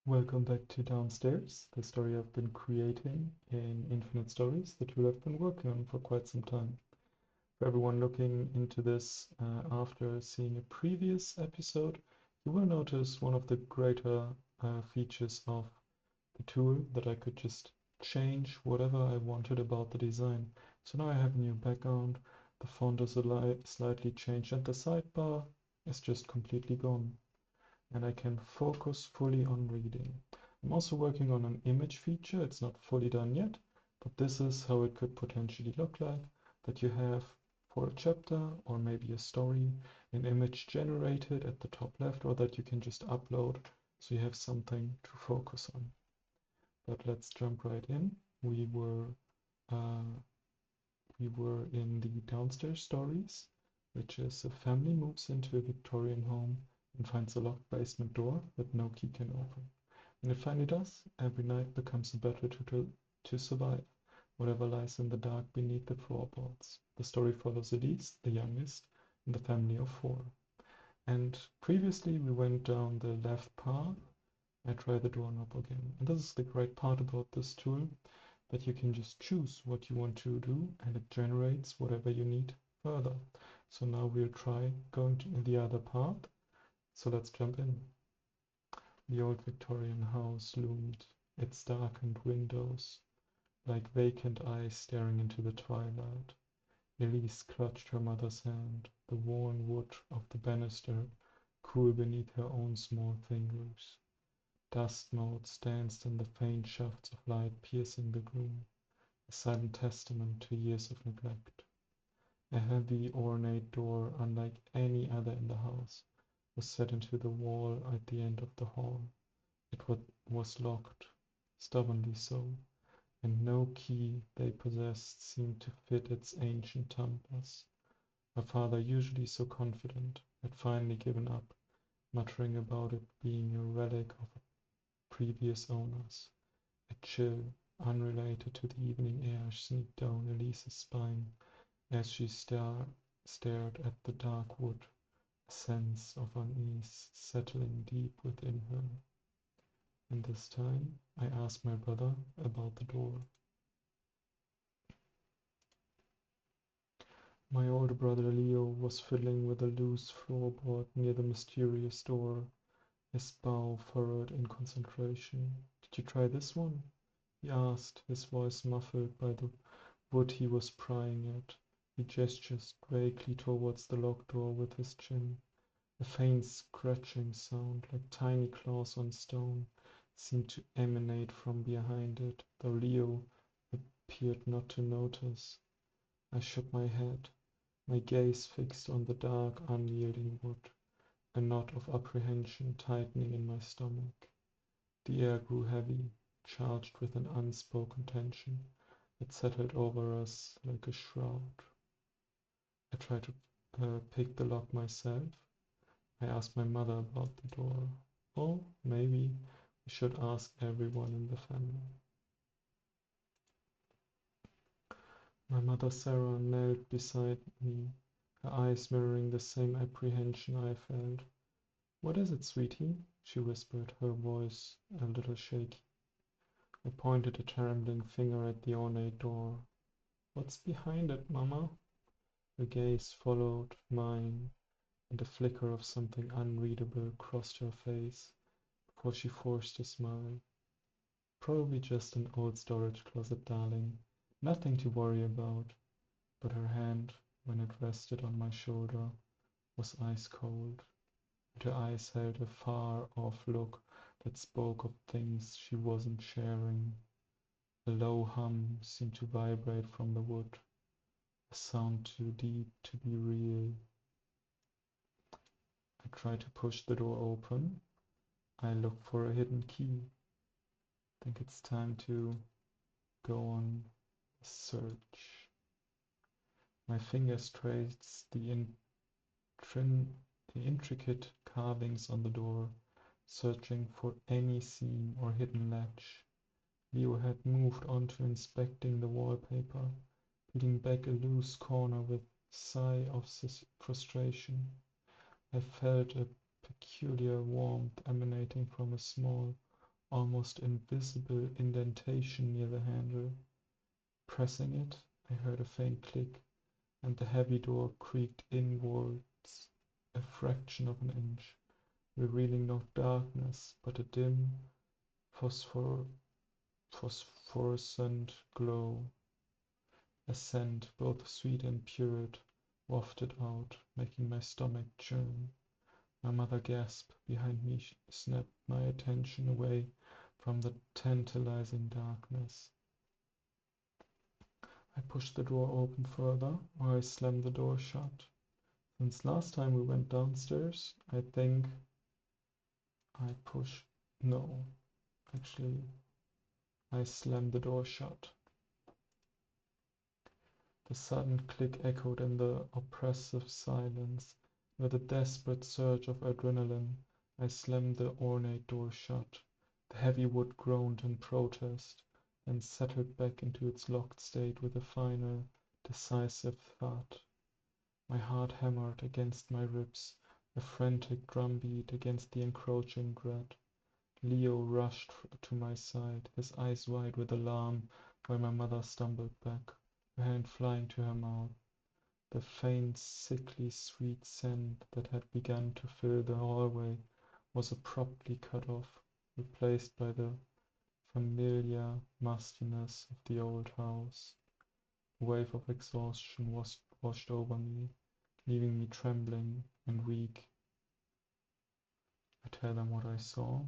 Welcome back to Downstairs, the story I've been creating in Infinite Stories that you have been working on for quite some time. For everyone looking into this after seeing a previous episode, you will notice one of the greater features of the tool that I could just change whatever I wanted about the design. So now I have a new background, the font is slightly changed, and the sidebar is just completely gone and I can focus fully on reading. I'm also working on an image feature. It's not fully done yet, but this is how it could potentially look like, that you have for a chapter or maybe a story an image generated at the top left, or that you can just upload so you have something to focus on. But let's jump right in. Uh, we were in the downstairs stories, which is a family moves into a Victorian home and finds a locked basement door that no key can open. When it finally does, every night becomes a battle to survive whatever lies in the dark beneath the floorboards. The story follows Elise, the youngest, in the family of four. And previously we went down the left path. I try the doorknob again. And this is the great part about this tool, that you can just choose what you want to do and it generates whatever you need further. So now we'll try going to the other part. So let's jump in. The old Victorian house loomed, its darkened windows like vacant eyes staring into the twilight. Elise clutched her mother's hand, the worn wood of the banister cool beneath her own small fingers. Dust motes danced in the faint shafts of light piercing the gloom, a silent testament to years of neglect. A heavy, ornate door, unlike any other in the house, was set into the wall at the end of the hall. It was locked, stubbornly so, and no key they possessed seemed to fit its ancient tumblers. Her father, usually so confident, had finally given up, muttering about it being a relic of previous owners. A chill, unrelated to the evening air, sneaked down Elise's spine as she stared at the dark wood, a sense of unease settling deep within her. And this time I asked my brother about the door. My older brother Leo was fiddling with a loose floorboard near the mysterious door, his brow furrowed in concentration. "Did you try this one?" he asked, his voice muffled by the wood he was prying at. He gestured vaguely towards the locked door with his chin. A faint scratching sound, like tiny claws on stone, seemed to emanate from behind it, though Leo appeared not to notice. I shook my head, my gaze fixed on the dark, unyielding wood, a knot of apprehension tightening in my stomach. The air grew heavy, charged with an unspoken tension that settled over us like a shroud. I tried to pick the lock myself. I asked my mother about the door. Oh, maybe we should ask everyone in the family. My mother Sarah knelt beside me, her eyes mirroring the same apprehension I felt. "What is it, sweetie?" she whispered, her voice a little shaky. I pointed a trembling finger at the ornate door. "What's behind it, Mama?" Her gaze followed mine, and a flicker of something unreadable crossed her face before she forced a smile. "Probably just an old storage closet, darling. Nothing to worry about." But her hand, when it rested on my shoulder, was ice cold, and her eyes held a far-off look that spoke of things she wasn't sharing. A low hum seemed to vibrate from the wood, a sound too deep to be real. I tried to push the door open. I looked for a hidden key. I think it's time to go on a search. My fingers traced the intricate carvings on the door, searching for any seam or hidden latch. Leo had moved on to inspecting the wallpaper, peeling back a loose corner with a sigh of frustration. I felt a peculiar warmth emanating from a small, almost invisible indentation near the handle. Pressing it, I heard a faint click, and the heavy door creaked inwards a fraction of an inch, revealing not darkness, but a dim, phosphor phosphorescent glow. A scent, both sweet and purid, wafted out, making my stomach churn. My mother gasped behind me, snapped my attention away from the tantalizing darkness. I pushed the door open further, or I slammed the door shut. Since last time we went downstairs, I think I pushed. No, actually, I slammed the door shut. The sudden click echoed in the oppressive silence. With a desperate surge of adrenaline, I slammed the ornate door shut. The heavy wood groaned in protest, then settled back into its locked state with a final, decisive thud. My heart hammered against my ribs, a frantic drumbeat against the encroaching dread. Leo rushed to my side, his eyes wide with alarm, while my mother stumbled back, her hand flying to her mouth. The faint, sickly sweet scent that had begun to fill the hallway was abruptly cut off, replaced by the familiar mustiness of the old house. A wave of exhaustion washed over me, leaving me trembling and weak. I tell them what I saw.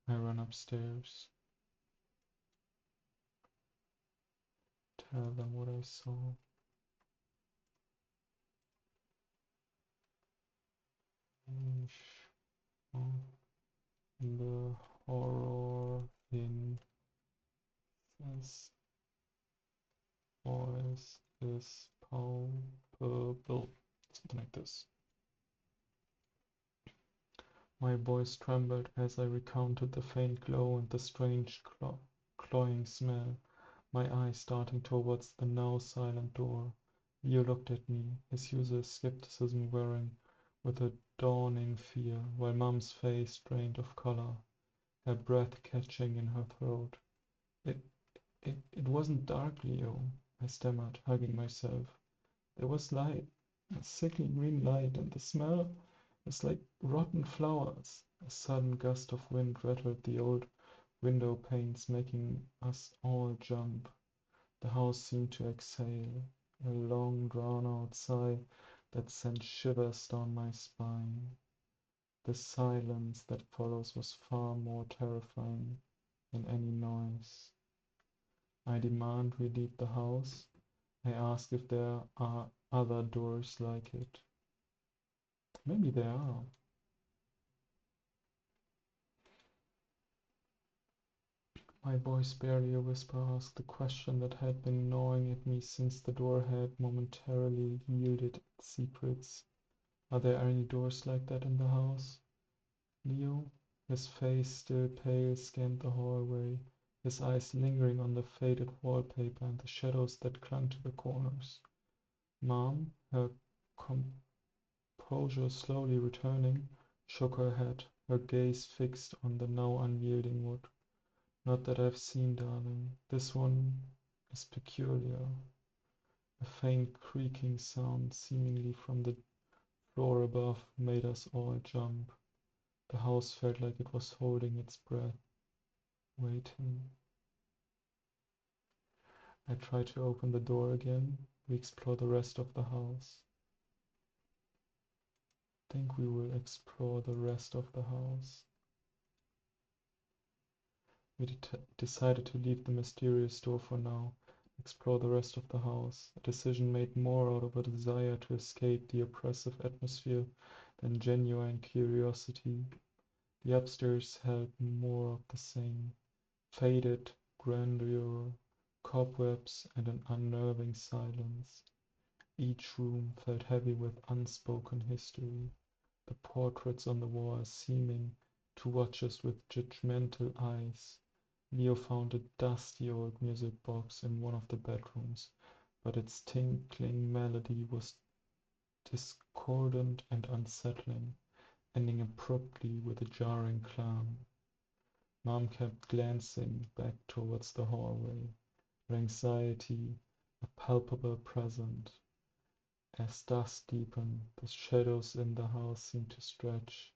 I run upstairs. Tell them what I saw. The horror in this voice is palpable. Something like this. My voice trembled as I recounted the faint glow and the strange cloying smell, my eyes darting towards the now silent door. Leo looked at me, his usual skepticism wearing with a dawning fear, while Mum's face drained of color, her breath catching in her throat. It, it wasn't dark, Leo, I stammered, hugging myself. There was light, a sickly green light, and the smell was like rotten flowers. A sudden gust of wind rattled the old window panes, making us all jump. The house seemed to exhale, a long drawn-out sigh that sent shivers down my spine. The silence that follows was far more terrifying than any noise. I demand we leave the house. I ask if there are other doors like it. Maybe there are. My voice, barely a whisper, asked the question that had been gnawing at me since the door had momentarily yielded its secrets. Are there any doors like that in the house? Leo, his face still pale, scanned the hallway, his eyes lingering on the faded wallpaper and the shadows that clung to the corners. Mom, her composure slowly returning, shook her head, her gaze fixed on the now unyielding wood. Not that I've seen, darling. This one is peculiar. A faint creaking sound, seemingly from the floor above, made us all jump. The house felt like it was holding its breath, waiting. I tried to open the door again. We explore the rest of the house. Think we will explore the rest of the house. We decided to leave the mysterious door for now, explore the rest of the house, a decision made more out of a desire to escape the oppressive atmosphere than genuine curiosity. The upstairs held more of the same, faded grandeur, cobwebs, and an unnerving silence. Each room felt heavy with unspoken history, the portraits on the walls seeming to watch us with judgmental eyes. Leo found a dusty old music box in one of the bedrooms, but its tinkling melody was discordant and unsettling, ending abruptly with a jarring clang. Mom kept glancing back towards the hallway, her anxiety a palpable present. As dusk deepened, the shadows in the house seemed to stretch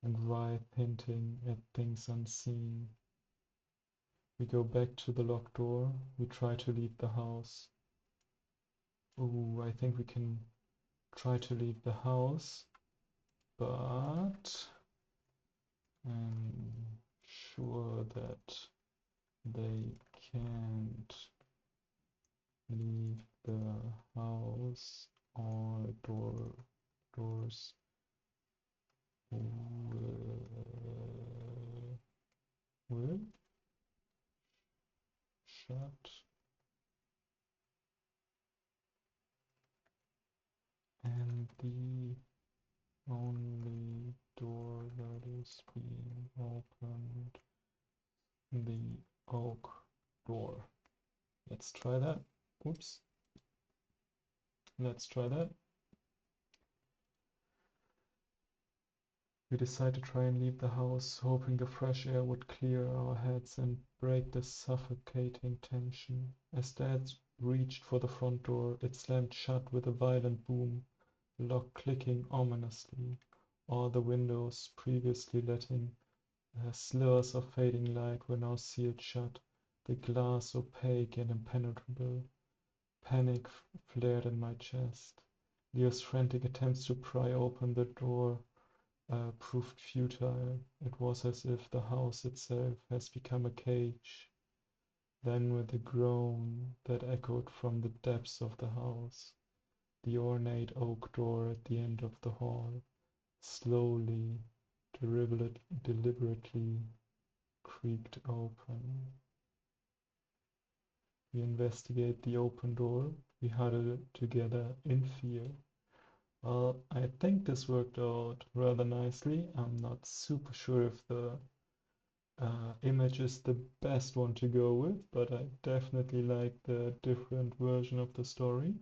and writhe, hinting at things unseen. We go back to the locked door. We try to leave the house. Ooh, I think we can try to leave the house, but I'm sure that they can't leave the house. All doors will shut, and the only door that is being opened, the oak door. Let's try that. Oops. Let's try that. We decide to try and leave the house, hoping the fresh air would clear our heads and break the suffocating tension. As Dad reached for the front door, it slammed shut with a violent boom, the lock clicking ominously. All the windows, previously letting slivers of fading light, were now sealed shut, the glass opaque and impenetrable. Panic flared in my chest. Leo's frantic attempts to pry open the door proved futile. It was as if the house itself has become a cage. Then, with a groan that echoed from the depths of the house, the ornate oak door at the end of the hall slowly, deliberately creaked open. We investigate the open door. We huddle together in fear. Well, I think this worked out rather nicely. I'm not super sure if the image is the best one to go with, but I definitely like the different version of the story.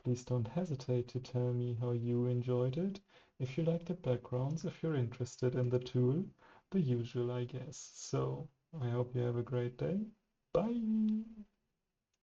Please don't hesitate to tell me how you enjoyed it, if you like the backgrounds, if you're interested in the tool, the usual, I guess. So, I hope you have a great day. Bye!